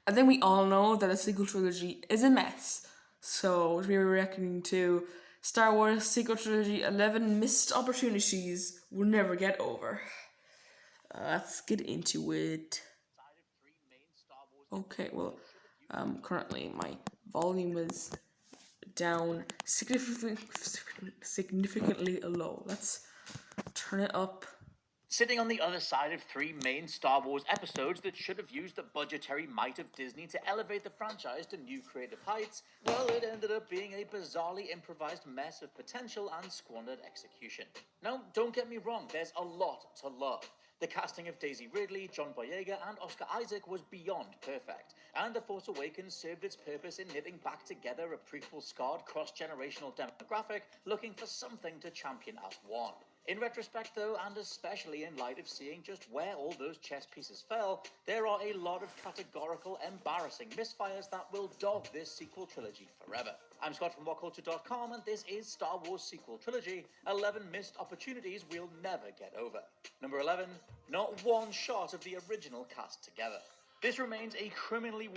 I think we all know that a sequel trilogy is a mess. So we were reckoning to Star Wars sequel trilogy 11 missed opportunities we'll never get over. Let's get into it. Okay, well, currently my volume is down significantly low. Let's turn it up. Sitting on the other side of three main Star Wars episodes that should have used the budgetary might of Disney to elevate the franchise to new creative heights, well, it ended up being a bizarrely improvised mess of potential and squandered execution. Now, don't get me wrong, there's a lot to love. The casting of Daisy Ridley, John Boyega, and Oscar Isaac was beyond perfect, and The Force Awakens served its purpose in knitting back together a prequel-scarred cross-generational demographic looking for something to champion as one. In retrospect, though, and especially in light of seeing just where all those chess pieces fell, there are a lot of categorical, embarrassing misfires that will dog this sequel trilogy forever. I'm Scott from WhatCulture.com, and this is Star Wars Sequel Trilogy, 11 missed opportunities we'll never get over. Number 11, not one shot of the original cast together. This remains a criminally...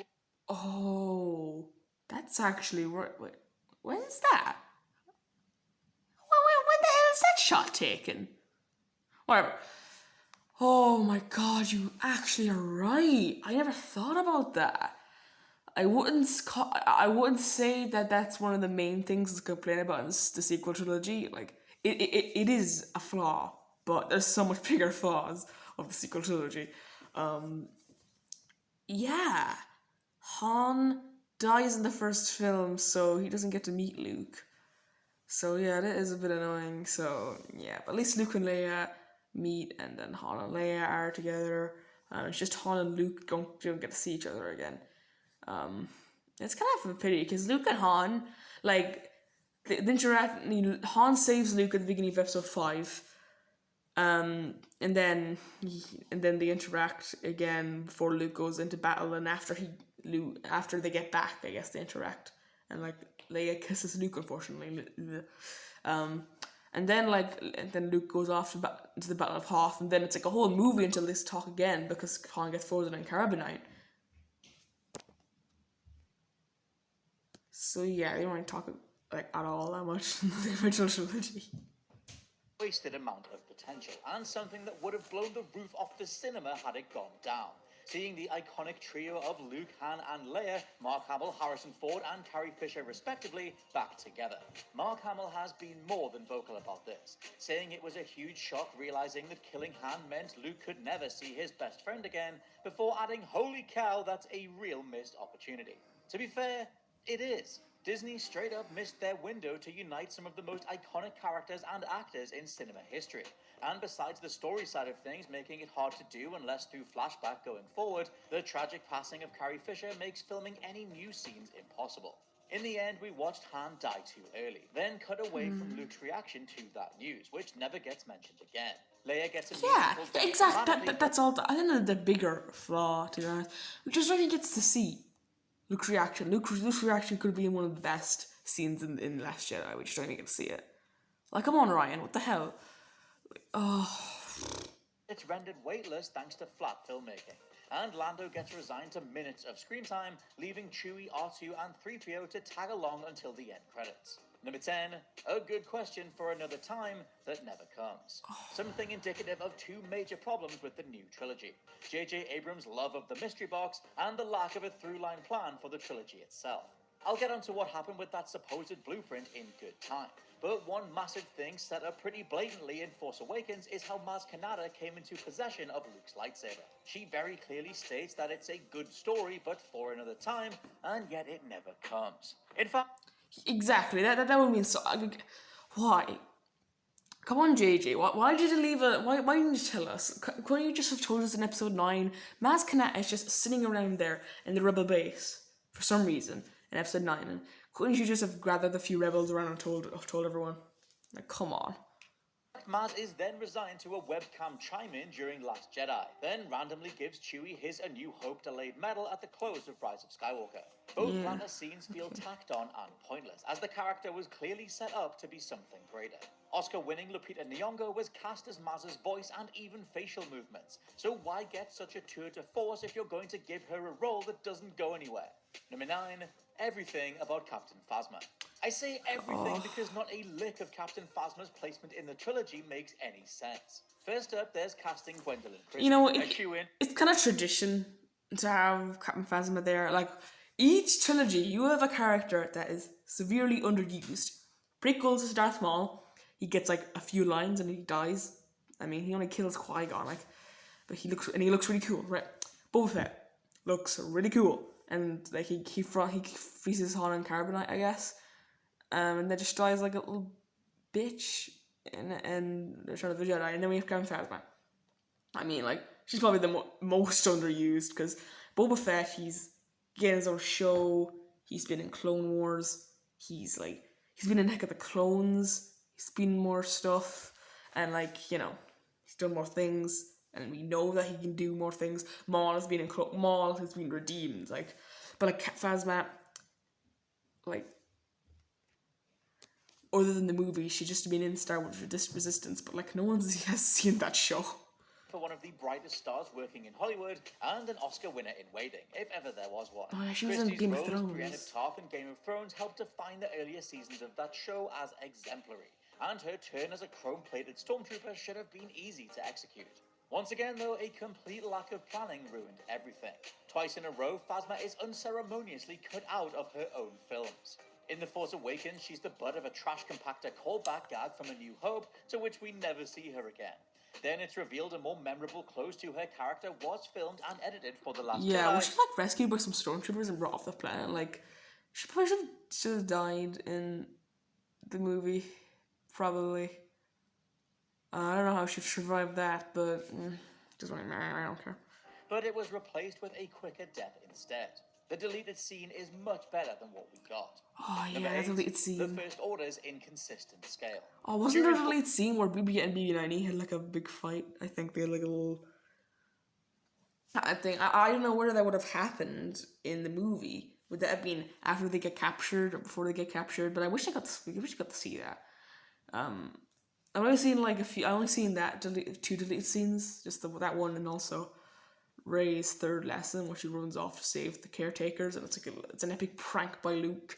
Oh, that's actually wait, when's that? When the hell is that shot taken? Whatever. Oh my god, you actually are right. I never thought about that. I wouldn't say that that's one of the main things to complain about in the sequel trilogy. Like it is a flaw, but there's so much bigger flaws of the sequel trilogy. Yeah, Han dies in the first film, so he doesn't get to meet Luke. So yeah, that is a bit annoying. So yeah, but at least Luke and Leia meet, and then Han and Leia are together. It's just Han and Luke don't get to see each other again. It's kind of a pity because Luke and Han, like, the interact. Han saves Luke at the beginning of episode 5, and then they interact again before Luke goes into battle, and after they get back, I guess they interact, and like Leia kisses Luke, unfortunately, and then Luke goes off to the Battle of Hoth, and then it's like a whole movie until they talk again because Han gets frozen in carbonite. So yeah, they don't really talk like at all that much in the original trilogy. Wasted amount of potential, and something that would have blown the roof off the cinema had it gone down. Seeing the iconic trio of Luke, Han, and Leia, Mark Hamill, Harrison Ford, and Carrie Fisher respectively, back together. Mark Hamill has been more than vocal about this, saying it was a huge shock realizing that killing Han meant Luke could never see his best friend again, before adding, "Holy cow, that's a real missed opportunity." To be fair, it is. Disney straight up missed their window to unite some of the most iconic characters and actors in cinema history. And besides the story side of things making it hard to do unless through flashback going forward, the tragic passing of Carrie Fisher makes filming any new scenes impossible. In the end, we watched Han die too early, then cut away from Luke's reaction to that news, which never gets mentioned again. Leia gets a Yeah, meaningful death exactly. dramatically, That's all. I think the bigger flaw to that, we just really gets to see Luke's reaction. Luke's reaction could be in one of the best scenes in Last Jedi. We just don't even get to see it. Like, come on, Ryan. What the hell? it's rendered weightless thanks to flat filmmaking. And Lando gets resigned to minutes of screen time, leaving Chewie, R2, and 3PO to tag along until the end credits. Number 10, a good question for another time that never comes. Something indicative of two major problems with the new trilogy. J.J. Abrams' love of the mystery box and the lack of a through-line plan for the trilogy itself. I'll get onto what happened with that supposed blueprint in good time. But one massive thing set up pretty blatantly in Force Awakens is how Maz Kanata came into possession of Luke's lightsaber. She very clearly states that it's a good story, but for another time, and yet it never comes. In fact, Exactly. That would mean so. Why? Come on, JJ. Why did you leave a? Why didn't you tell us? Couldn't you just have told us in episode 9? Maz Kanata is just sitting around there in the rebel base for some reason in episode 9. And couldn't you just have gathered a few rebels around and told everyone? Like, come on. Maz is then resigned to a webcam chime-in during Last Jedi, then randomly gives Chewie his A New Hope delayed medal at the close of Rise of Skywalker. Both latter scenes feel tacked on and pointless, as the character was clearly set up to be something greater. Oscar-winning Lupita Nyong'o was cast as Maz's voice and even facial movements, so why get such a tour de force if you're going to give her a role that doesn't go anywhere? Number 9. Everything about Captain Phasma. I say everything Oh, because not a lick of Captain Phasma's placement in the trilogy makes any sense. First up, there's casting Gwendolyn you Christie, know, a shoe-in. it's kind of tradition to have Captain Phasma there. Like each trilogy, you have a character that is severely underused. Prequels is Darth Maul. He gets like a few lines and he dies. I mean, he only kills Qui Gon, like, but he looks really cool, right? Boba Fett looks really cool, and like he freezes Han and Carbonite, I guess, and then just dies like a little bitch in Return of the Jedi, and then we have Captain Phasma. I mean, like, she's probably the most underused because Boba Fett, he's getting his own show. He's been in Clone Wars. He's been in Heck of the Clones. He's been in more stuff, and like he's done more things, and we know that he can do more things. Maul has been redeemed, like, but like Phasma, like other than the movie, she just been in Star Wars Resistance, but like no one has seen that show. For one of the brightest stars working in Hollywood and an Oscar winner in waiting, if ever there was one. Oh yeah, she was in Christie's Game of role as Brienne of Thrones. Tarth in Game of Thrones helped define the earlier seasons of that show as exemplary, and her turn as a chrome-plated stormtrooper should have been easy to execute. Once again, though, a complete lack of planning ruined everything. Twice in a row, Phasma is unceremoniously cut out of her own films. In The Force Awakens, she's the butt of a trash compactor callback gag from A New Hope, to which we never see her again. Then it's revealed a more memorable close to her character was filmed and edited for The Last Yeah, was Jedi. she like rescued by some stormtroopers and brought off the planet? Like, she probably should have died in the movie. Probably. I don't know how she survived that, but doesn't really matter. I don't care. But it was replaced with a quicker death instead. The deleted scene is much better than what we got. Oh Number yeah, that's a 8. deleted The scene. First Order's inconsistent scale. Oh, wasn't there a During deleted scene where BB and BB-9 had like a big fight? I think they had like a little. I don't know whether that would have happened in the movie. Would that have been after they get captured or before they get captured? But I wish I wish I got to see that. Um, I've only seen like a few. I only seen that two deleted scenes, just that one, and also Rey's third lesson, where she runs off to save the caretakers, and it's an epic prank by Luke.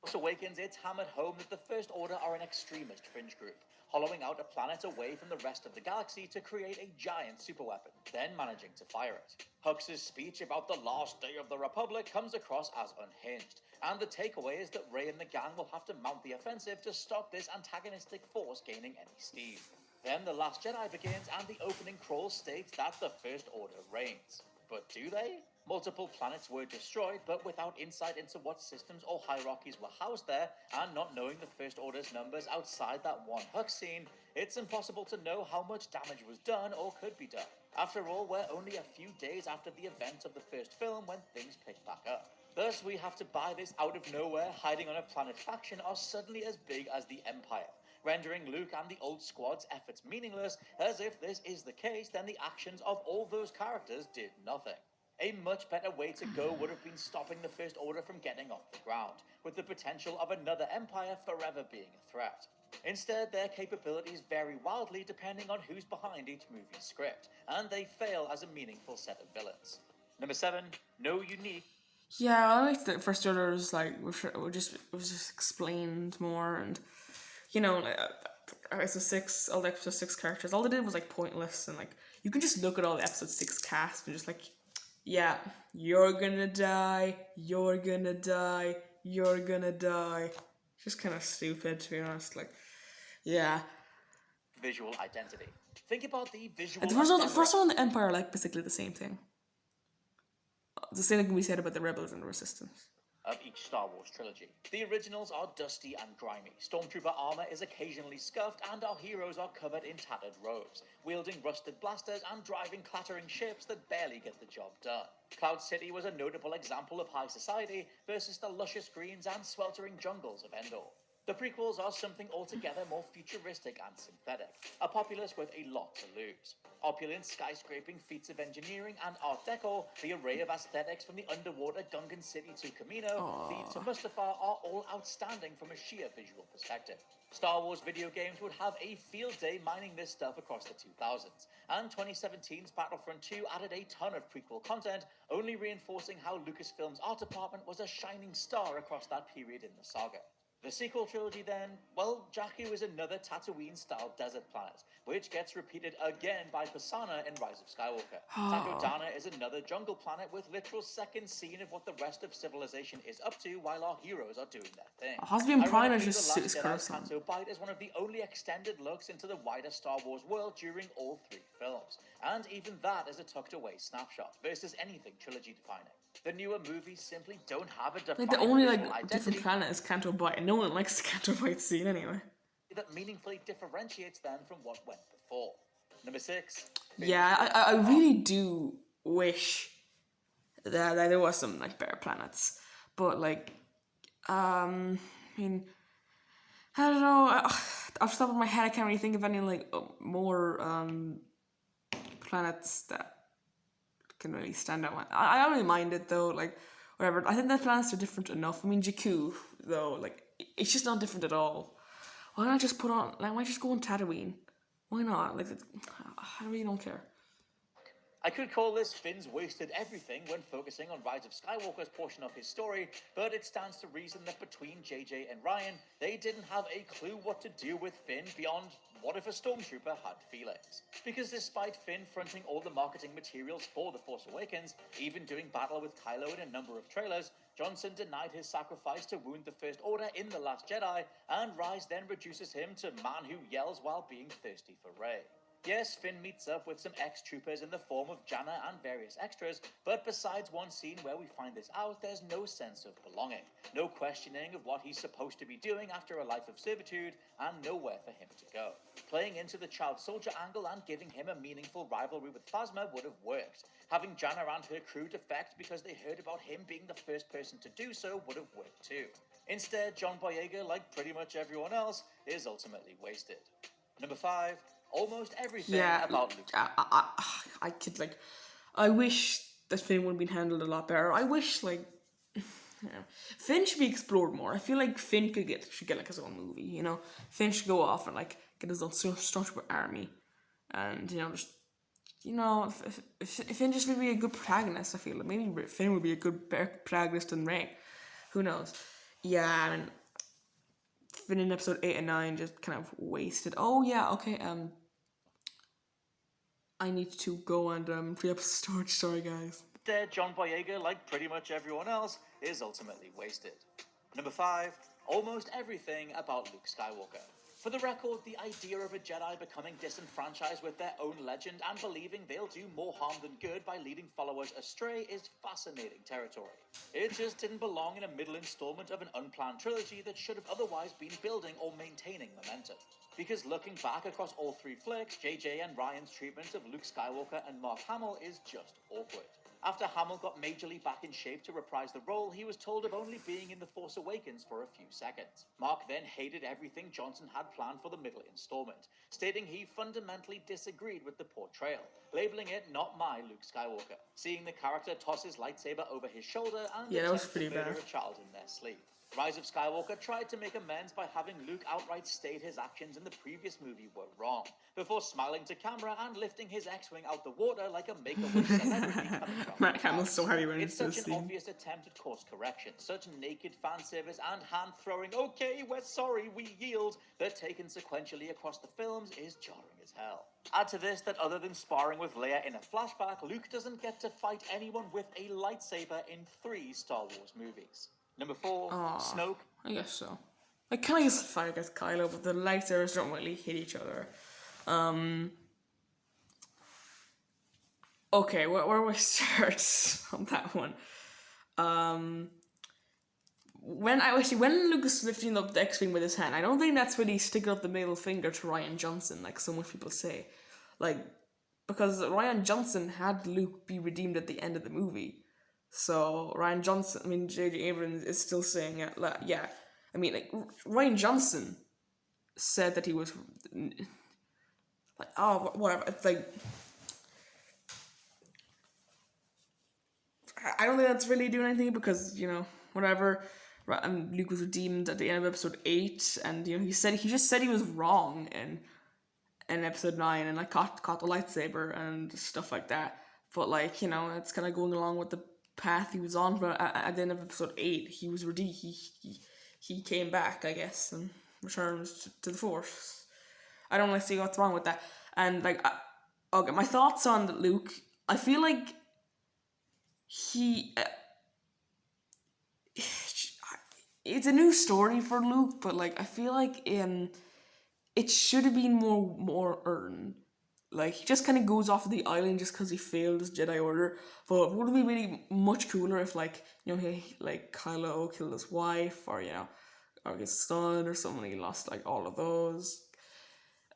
Force Awakens, it's hammered home that the First Order are an extremist fringe group, hollowing out a planet away from the rest of the galaxy to create a giant superweapon, then managing to fire it. Hux's speech about the last day of the Republic comes across as unhinged, and the takeaway is that Rey and the gang will have to mount the offensive to stop this antagonistic force gaining any steam. Then The Last Jedi begins, and the opening crawl states that the First Order reigns. But do they? Multiple planets were destroyed, but without insight into what systems or hierarchies were housed there, and not knowing the First Order's numbers outside that one Hux scene, it's impossible to know how much damage was done or could be done. After all, we're only a few days after the events of the first film when things pick back up. Thus, we have to buy this out of nowhere, hiding on a planet faction are suddenly as big as the Empire, rendering Luke and the old squad's efforts meaningless, as if this is the case, then the actions of all those characters did nothing. A much better way to go would have been stopping the First Order from getting off the ground, with the potential of another empire forever being a threat. Instead, their capabilities vary wildly depending on who's behind each movie's script, and they fail as a meaningful set of villains. Number 7, no unique. Yeah, I like the First Order was like was just explained more, and like, all the episode 6 characters, all they did was like pointless, and like you can just look at all the episode 6 cast and just like, yeah, you're gonna die, you're gonna die, you're gonna die. Just kind of stupid, to be honest. Like, yeah. Visual identity. Think about the visual And the ephemera first one and the Empire are like basically the same thing. The same thing can be said about the Rebels and the Resistance. of each Star Wars trilogy. The originals are dusty and grimy, stormtrooper armor is occasionally scuffed, and our heroes are covered in tattered robes, wielding rusted blasters and driving clattering ships that barely get the job done. Cloud City was a notable example of high society versus the luscious greens and sweltering jungles of Endor. The prequels are something altogether more futuristic and synthetic, a populace with a lot to lose. Opulent, skyscraping feats of engineering and art decor, the array of aesthetics from the underwater Gungan city to Camino, Thieves to Aw. Mustafar are all outstanding from a sheer visual perspective. Star Wars video games would have a field day mining this stuff across the 2000s, and 2017's Battlefront 2 added a ton of prequel content, only reinforcing how Lucasfilm's art department was a shining star across that period in the saga. The sequel trilogy, then, well, Jakku is another Tatooine-style desert planet, which gets repeated again by Pisana in Rise of Skywalker. Oh. Takodana is another jungle planet with literal second scene of what the rest of civilization is up to while our heroes are doing their thing. Husband Prime is Ironically, The just Last suits Jedi's Coruscant. Canto Bight is one of the only extended looks into the wider Star Wars world during all three films, and even that is a tucked-away snapshot versus anything trilogy-defining. The newer movies simply don't have a Like the defined only visual different identity planet is Canto Bight, and no one likes the Canto Bight scene anyway. that meaningfully differentiates them from what went before. Number 6, Yeah, I really do wish that there was some like better planets, but like I mean I don't know. Off the top of my head, I can't really think of any like more planets that can really stand out. I don't really mind it though. Like whatever. I think the planets are different enough. I mean, Jakku though, like it's just not different at all. Why not just put on? Like, why just go on Tatooine? Why not? Like, I really don't care. I could call this Finn's wasted everything when focusing on Rise of Skywalker's portion of his story, but it stands to reason that between JJ and Ryan, they didn't have a clue what to do with Finn beyond what if a stormtrooper had feelings. Because despite Finn fronting all the marketing materials for The Force Awakens, even doing battle with Kylo in a number of trailers, Johnson denied his sacrifice to wound the First Order in The Last Jedi, and Rise then reduces him to man who yells while being thirsty for Rey. Yes, Finn meets up with some ex-troopers in the form of Janna and various extras, but besides one scene where we find this out, there's no sense of belonging, no questioning of what he's supposed to be doing after a life of servitude, and nowhere for him to go. Playing into the child soldier angle and giving him a meaningful rivalry with Phasma would have worked. Having Janna and her crew defect because they heard about him being the first person to do so would have worked too. Instead, John Boyega, like pretty much everyone else, is ultimately wasted. Number 5, almost everything Yeah, about Luke. I could like, I wish that Finn would have been handled a lot better. I wish like, Finn should be explored more. I feel like Finn should get like his own movie. You know, Finn should go off and like get his own stormtrooper army, and just if Finn just would be a good protagonist. I feel like maybe Finn would be a good protagonist than Rey. Who knows? Yeah, I mean, Finn in episode 8 and 9 just kind of wasted. Oh yeah, okay. I need to go and free up storage. Sorry, guys. Instead, John Boyega, like pretty much everyone else, is ultimately wasted. Number 5, almost everything about Luke Skywalker. For the record, the idea of a Jedi becoming disenfranchised with their own legend and believing they'll do more harm than good by leading followers astray is fascinating territory. It just didn't belong in a middle installment of an unplanned trilogy that should have otherwise been building or maintaining momentum. Because looking back across all three flicks, JJ and Ryan's treatment of Luke Skywalker and Mark Hamill is just awkward. After Hamill got majorly back in shape to reprise the role, he was told of only being in The Force Awakens for a few seconds. Mark then hated everything Johnson had planned for the middle installment, stating he fundamentally disagreed with the portrayal, labeling it not my Luke Skywalker, seeing the character toss his lightsaber over his shoulder and Yeah, that was attempt to pretty murder bad. a child in their sleep. Rise of Skywalker tried to make amends by having Luke outright state his actions in the previous movie were wrong, before smiling to camera and lifting his X-Wing out the water like a Make-A-Wish celebrity coming from Mark the Hamill's so clouds. happy when It's it's this such an scene. obvious attempt at course correction, such naked fan service and hand-throwing, okay, we're sorry, we yield, that taken sequentially across the films is jarring as hell. Add to this that other than sparring with Leia in a flashback, Luke doesn't get to fight anyone with a lightsaber in 3 Star Wars movies. Number 4, Aw, Snoke. I guess so. Like, kind of just fight against Kylo, but the lightsabers don't really hit each other. Okay, where do I start on that one? When Luke is lifting up the X-wing with his hand, I don't think that's really sticking up the middle finger to Ryan Johnson, like so much people say. Like, because Ryan Johnson had Luke be redeemed at the end of the movie. So Ryan Johnson, I mean J.J. Abrams is still saying it. Like, yeah, I mean, like Ryan Johnson said that he was like, oh, whatever. It's like I don't think that's really doing anything because whatever. And Luke was redeemed at the end of episode 8, and he just said he was wrong in episode 9, and like caught the lightsaber and stuff like that. But like it's kind of going along with the path he was on. But at the end of episode 8, he was redeemed. He came back, I guess, and returns to the Force. I don't really see what's wrong with that. And like, okay, my thoughts on Luke. I feel like he. It's a new story for Luke, but like I feel like it should have been more earned. Like he just kind of goes off of the island just because he failed his Jedi Order. But it would be really much cooler if he like Kylo killed his wife or or his son or something. He lost like all of those,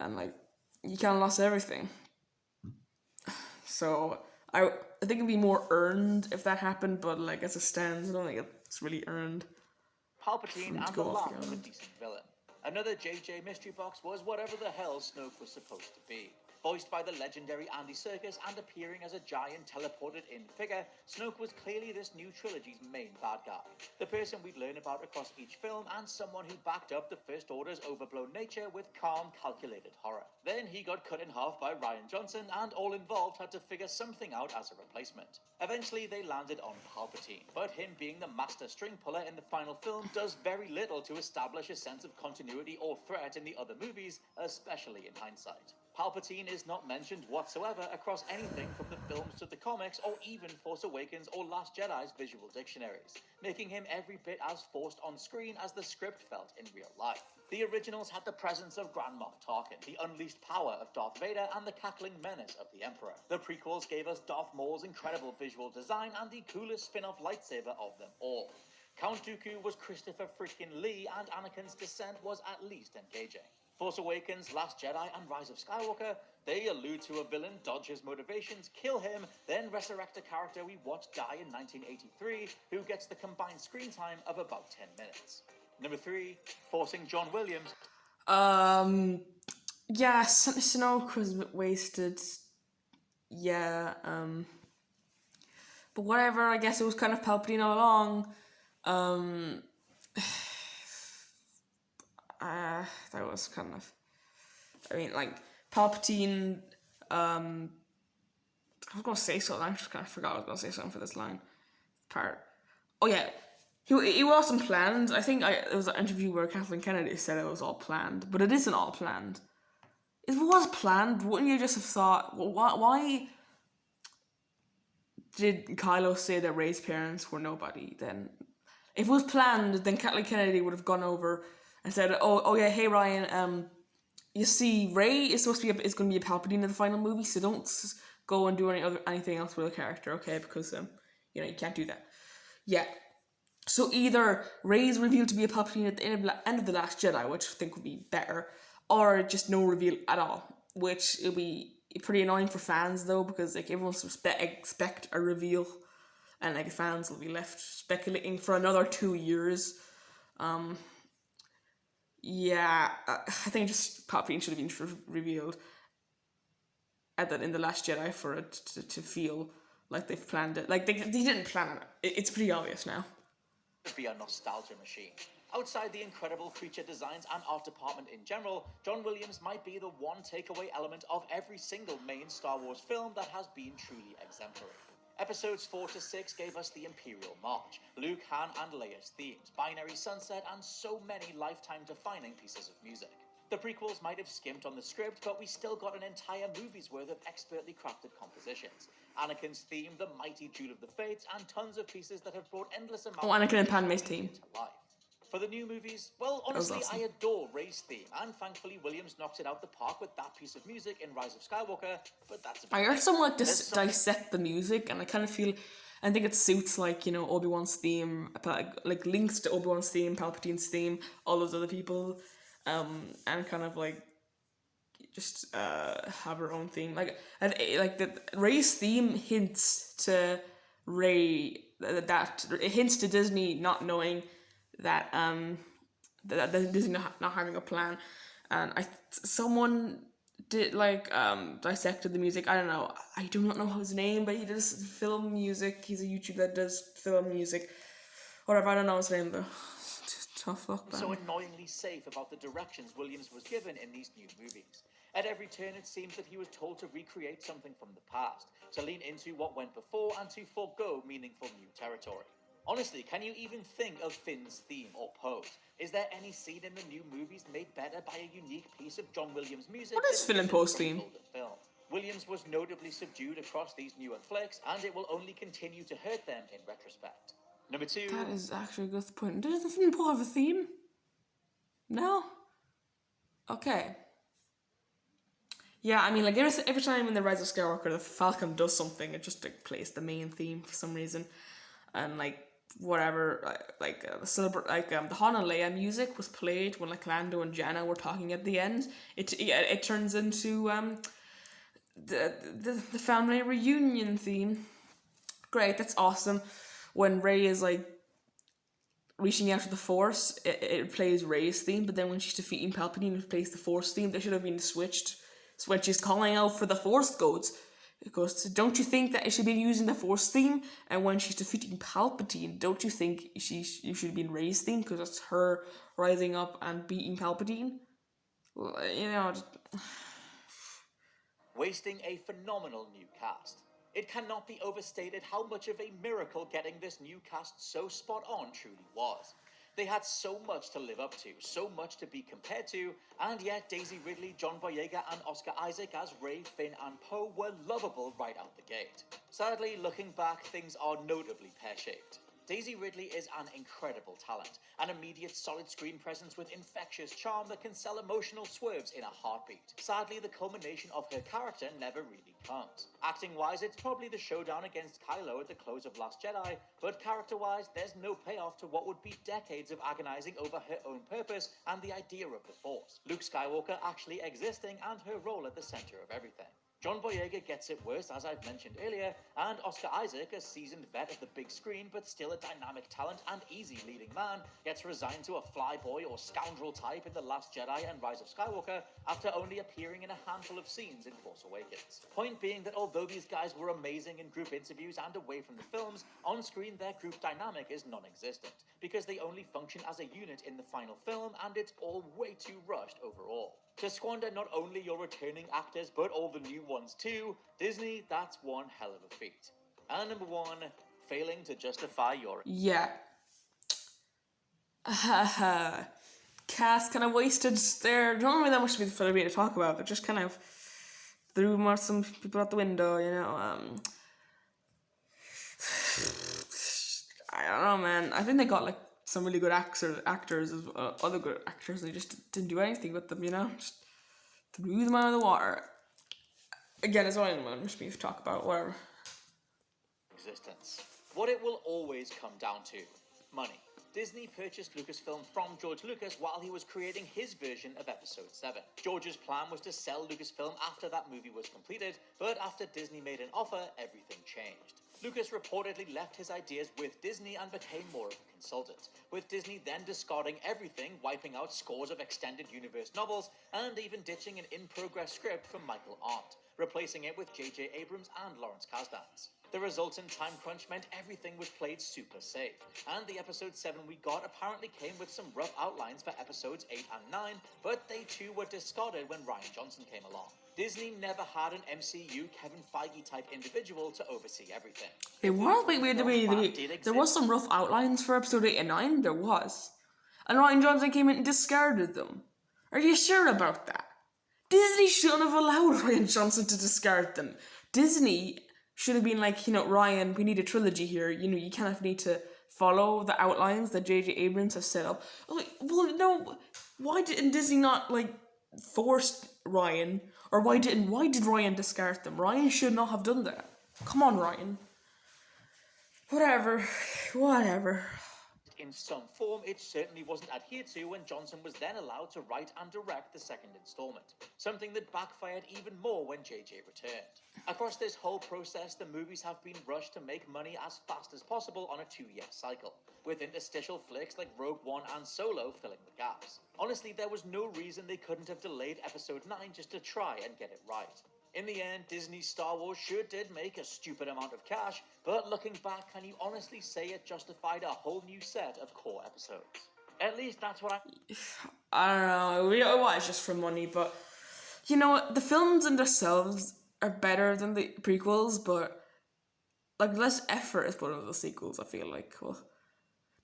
and like he kind of lost everything. So I think it'd be more earned if that happened. But like as it stands, I don't think it's really earned for Palpatine him to and the go off the laugh of a island. decent villain. Another JJ mystery box was whatever the hell Snoke was supposed to be. Voiced by the legendary Andy Serkis and appearing as a giant teleported in figure, Snoke was clearly this new trilogy's main bad guy. The person we'd learn about across each film and someone who backed up the First Order's overblown nature with calm, calculated horror. Then he got cut in half by Ryan Johnson and all involved had to figure something out as a replacement. Eventually they landed on Palpatine, but him being the master string puller in the final film does very little to establish a sense of continuity or threat in the other movies, especially in hindsight. Palpatine is not mentioned whatsoever across anything from the films to the comics or even Force Awakens or Last Jedi's visual dictionaries, making him every bit as forced on screen as the script felt in real life. The originals had the presence of Grand Moff Tarkin, the unleashed power of Darth Vader, and the cackling menace of the Emperor. The prequels gave us Darth Maul's incredible visual design and the coolest spin-off lightsaber of them all. Count Dooku was Christopher freaking Lee, and Anakin's descent was at least engaging. Force Awakens, Last Jedi, and Rise of Skywalker, they allude to a villain, dodge his motivations, kill him, then resurrect a character we watched die in 1983, who gets the combined screen time of about 10 minutes. Number 3, forcing John Williams. Um, yeah, Snoke was a bit wasted. Yeah, but whatever. I guess it was kind of Palpatine all along. Um, that was kind of. I mean, like Palpatine. I was gonna say something. I just kind of forgot I was gonna say something for this line part. Oh yeah, he wasn't planned. I think there was an interview where Kathleen Kennedy said it was all planned, but it isn't all planned. If it was planned, wouldn't you just have thought, well, why did Kylo say that Rey's parents were nobody? Then, if it was planned, then Kathleen Kennedy would have gone over and said, "Oh yeah, hey Ryan, you see, Rey is supposed to be is going to be a Palpatine in the final movie, so don't go and do anything else with the character, okay? Because you can't do that." Yeah. So either Rey's revealed to be a Palpatine at the end of the Last Jedi, which I think would be better, or just no reveal at all, which it'll be pretty annoying for fans though, because like everyone's expect a reveal, and like fans will be left speculating for another 2 years. Yeah, I think just Palpatine should have been revealed in the Last Jedi for it to feel like they've planned it. Like they didn't plan it. It's pretty obvious now. Be a nostalgia machine. Outside the incredible creature designs and art department in general, John Williams might be the one takeaway element of every single main Star Wars film that has been truly exemplary. Episodes 4 to 6 gave us the Imperial March, Luke, Han, and Leia's themes, Binary Sunset, and so many lifetime-defining pieces of music. The prequels might have skimped on the script, but we still got an entire movie's worth of expertly crafted compositions. Anakin's theme, the mighty Duel of the Fates, and tons of pieces that have brought endless amounts Anakin and of Padme's team to life. For the new movies, well, that was honestly, awesome. I adore Rey's theme, and thankfully Williams knocks it out the park with that piece of music in Rise of Skywalker, but that's about I heard it. someone dissect the music, and I kind of feel, I think it suits like Obi-Wan's theme, like links to Obi-Wan's theme, Palpatine's theme, all those other people, and kind of like just have her own theme. And like the Rey's theme hints to Rey that it hints to Disney not knowing that that Disney not having a plan, and someone did like dissected the music. I don't know. I do not know his name, but he does film music. He's a YouTuber that does film music. Whatever. I don't know his name though. Tough luck, So man. annoyingly safe about the directions Williams was given in these new movies. At every turn, it seems that he was told to recreate something from the past, to lean into what went before, and to forego meaningful new territory. Honestly, can you even think of Finn's theme or pose? Is there any scene in the new movies made better by a unique piece of John Williams' music What that is Finn and isn't Post from the theme? older film? Williams was notably subdued across these newer flicks, and it will only continue to hurt them in retrospect. Number That 2. is actually a good point. Doesn't Finn and Post have a theme? No. Okay. Yeah, I mean, like every time in the Rise of Skywalker, the Falcon does something, it just like plays the main theme for some reason, and like whatever, the Han and Leia music was played when like Lando and Jenna were talking at the end. It turns into the family reunion theme. Great, that's awesome. When Rey is like reaching out to the Force, it plays Rey's theme, but then when she's defeating Palpatine, it plays the Force theme. They should have been switched. So when she's calling out for the Force Ghosts, it goes, don't you think that it should be using the Force theme? And when she's defeating Palpatine, don't you think you should be in Rey's theme? Because it's her rising up and beating Palpatine? You know, Wasting a phenomenal new cast. It cannot be overstated how much of a miracle getting this new cast so spot on truly was. They had so much to live up to, so much to be compared to, and yet Daisy Ridley, John Boyega, and Oscar Isaac as Rey, Finn, and Poe were lovable right out the gate. Sadly, looking back, things are notably pear-shaped. Daisy Ridley is an incredible talent, an immediate solid screen presence with infectious charm that can sell emotional swerves in a heartbeat. Sadly, the culmination of her character never really comes. Acting-wise, it's probably the showdown against Kylo at the close of Last Jedi, but character-wise, there's no payoff to what would be decades of agonizing over her own purpose and the idea of the Force. Luke Skywalker actually existing and her role at the center of everything. John Boyega gets it worse, as I've mentioned earlier, and Oscar Isaac, a seasoned vet of the big screen but still a dynamic talent and easy leading man, gets resigned to a flyboy or scoundrel type in The Last Jedi and Rise of Skywalker after only appearing in a handful of scenes in Force Awakens. Point being that although these guys were amazing in group interviews and away from the films, on screen their group dynamic is non-existent, because they only function as a unit in the final film and it's all way too rushed overall. To squander not only your returning actors, but all the new ones too, Disney, that's one hell of a feat. And number 1, failing to justify your... yeah. Cast kind of wasted there. Don't really that much for me to talk about, but just kind of threw some people out the window, you know. I don't know, man. I think they got like some really good actors, other good actors, and they just didn't do anything with them, you know. Just threw them out of the water. Again, it's only much me to talk about, whatever. Existence. What it will always come down to: money. Disney purchased Lucasfilm from George Lucas while he was creating his version of Episode 7. George's plan was to sell Lucasfilm after that movie was completed, but after Disney made an offer, everything changed. Lucas reportedly left his ideas with Disney and became more of a consultant, with Disney then discarding everything, wiping out scores of extended universe novels, and even ditching an in-progress script from Michael Arndt, replacing it with J.J. Abrams and Lawrence Kasdan's. The resultant time crunch meant everything was played super safe, and the Episode 7 we got apparently came with some rough outlines for Episodes 8 and 9, but they too were discarded when Rian Johnson came along. Disney never had an MCU Kevin Feige type individual to oversee everything. There was there was some rough outlines for Episode 8 and 9, there was. And Rian Johnson came in and discarded them. Are you sure about that? Disney shouldn't have allowed Rian Johnson to discard them. Disney should have been like, you know, Ryan, we need a trilogy here. You know, you kind of need to follow the outlines that J.J. Abrams has set up. Like, well, no, why didn't Disney not like force Ryan, or why did Ryan discard them? Ryan should not have done that. Come on, Ryan. Whatever. in some form, it certainly wasn't adhered to when Johnson was then allowed to write and direct the second installment, something that backfired even more when JJ returned. Across this whole process, the movies have been rushed to make money as fast as possible on a 2-year cycle, with interstitial flicks like Rogue One and Solo filling the gaps. Honestly, there was no reason they couldn't have delayed Episode 9 just to try and get it right. In the end, Disney's Star Wars sure did make a stupid amount of cash, but looking back, can you honestly say it justified a whole new set of core episodes? At least that's what I don't know. We know why it's just for money, but you know what? The films in themselves are better than the prequels, but like less effort is put into the sequels. I feel like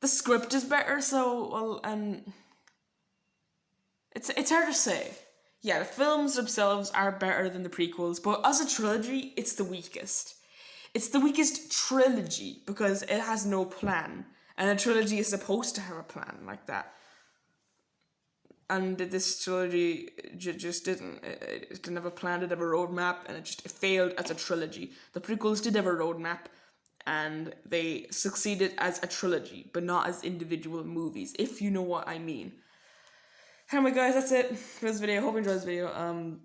the script is better, so and it's hard to say. Yeah, the films themselves are better than the prequels, but as a trilogy, it's the weakest. It's the weakest trilogy because it has no plan, and a trilogy is supposed to have a plan like that. And this trilogy just didn't. It didn't have a plan, it didn't have a roadmap, and it failed as a trilogy. The prequels did have a roadmap, and they succeeded as a trilogy, but not as individual movies, if you know what I mean. Anyway, guys, that's it for this video. Hope you enjoyed this video.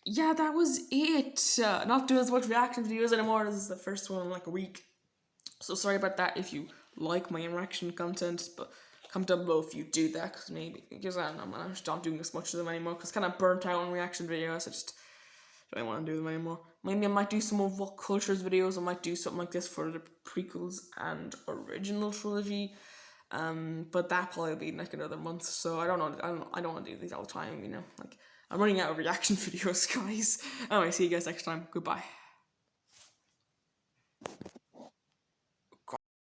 Yeah, that was it. Not doing as much reaction videos anymore. This is the first one in like a week. So sorry about that if you like my interaction content, but comment down below if you do that, because I don't know, man, I just not doing as much of them anymore, because kind of burnt out on reaction videos. I just don't want to do them anymore. Maybe I might do some more What Cultures videos. I might do something like this for the prequels and original trilogy. But that probably be like another month. So I don't know. I don't want to do these all the time. Like I'm running out of reaction videos, guys. Anyway, see you guys next time. Goodbye.